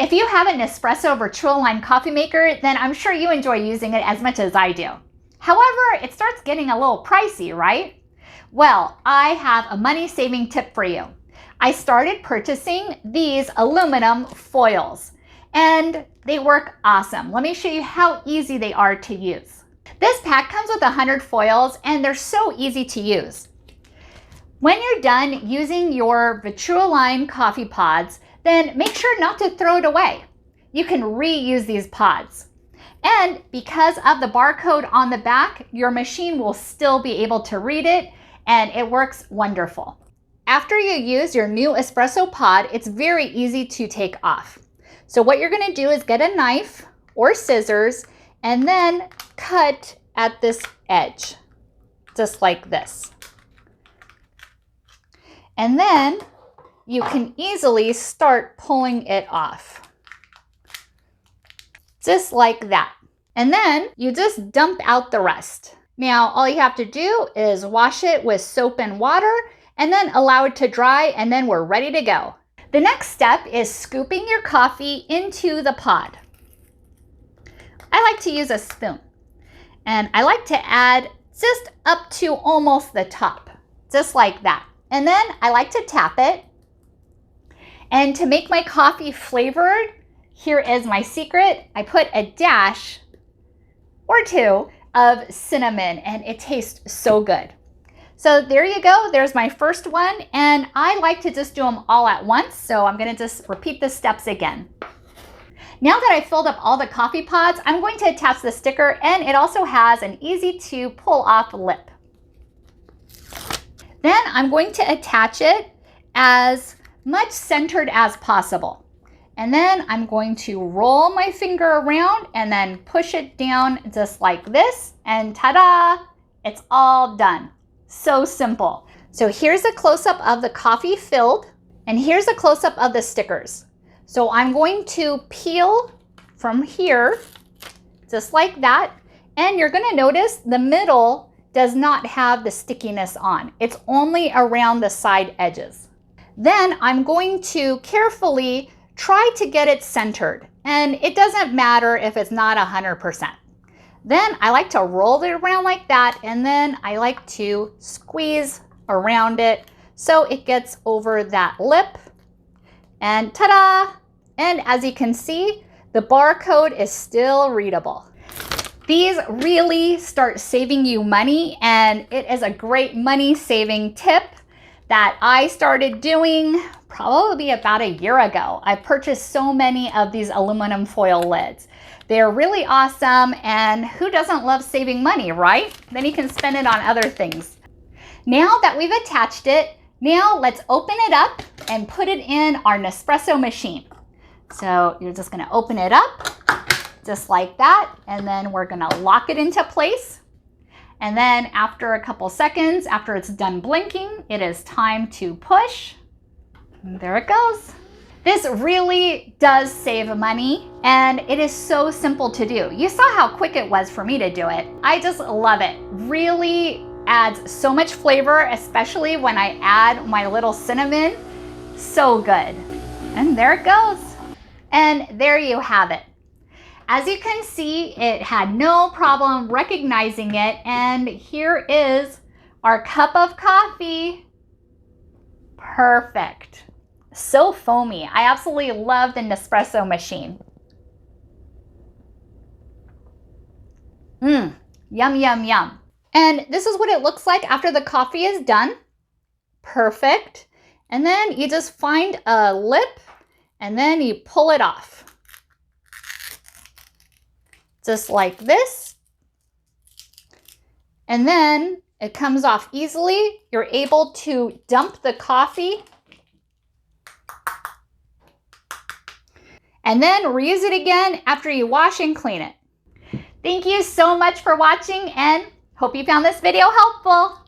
If you have a Nespresso Vertuoline coffee maker, then I'm sure you enjoy using it as much as I do. However, it starts getting a little pricey, right? Well, I have a money-saving tip for you. I started purchasing these aluminum foils, and they work awesome. Let me show you how easy they are to use. This pack comes with 100 foils, and they're so easy to use. When you're done using your Vertuoline coffee pods, then make sure not to throw it away. You can reuse these pods. And because of the barcode on the back, your machine will still be able to read it, and it works wonderful. After you use your new espresso pod, it's very easy to take off. So what you're going to do is get a knife or scissors and then cut at this edge, just like this. And then you can easily start pulling it off, just like that. And then you just dump out the rest. Now, all you have to do is wash it with soap and water and then allow it to dry, and then we're ready to go. The next step is scooping your coffee into the pod. I like to use a spoon, and I like to add just up to almost the top, just like that. And then I like to tap it. And to make my coffee flavored, here is my secret. I put a dash or two of cinnamon, and it tastes so good. So there you go, there's my first one, and I like to just do them all at once, so I'm gonna just repeat the steps again. Now that I've filled up all the coffee pods, I'm going to attach the sticker, and it also has an easy to pull off lip. Then I'm going to attach it as much centered as possible. And then I'm going to roll my finger around and then push it down just like this, and ta-da, it's all done. So simple. So here's a close-up of the coffee filled, and here's a close-up of the stickers. So I'm going to peel from here, just like that, and you're gonna notice the middle does not have the stickiness on. It's only around the side edges. Then I'm going to carefully try to get it centered, and it doesn't matter if it's not 100%. Then I like to roll it around like that, and then I like to squeeze around it so it gets over that lip, and ta-da! And as you can see, the barcode is still readable. These really start saving you money, and it is a great money-saving tip that I started doing probably about a year ago. I purchased so many of these aluminum foil lids. They're really awesome, and who doesn't love saving money, right? Then you can spend it on other things. Now that we've attached it, now let's open it up and put it in our Nespresso machine. So you're just gonna open it up, just like that, and then we're gonna lock it into place. And then after a couple seconds, after it's done blinking, it is time to push. And there it goes. This really does save money, and it is so simple to do. You saw how quick it was for me to do it. I just love it. Really adds so much flavor, especially when I add my little cinnamon. So good. And there it goes. And there you have it. As you can see, it had no problem recognizing it, and here is our cup of coffee. Perfect. So foamy. I absolutely love the Nespresso machine. Yum, yum, yum. And this is what it looks like after the coffee is done. Perfect. And then you just find a lip, and then you pull it off. Just like this. And then it comes off easily. You're able to dump the coffee and then reuse it again after you wash and clean it. Thank you so much for watching, and hope you found this video helpful.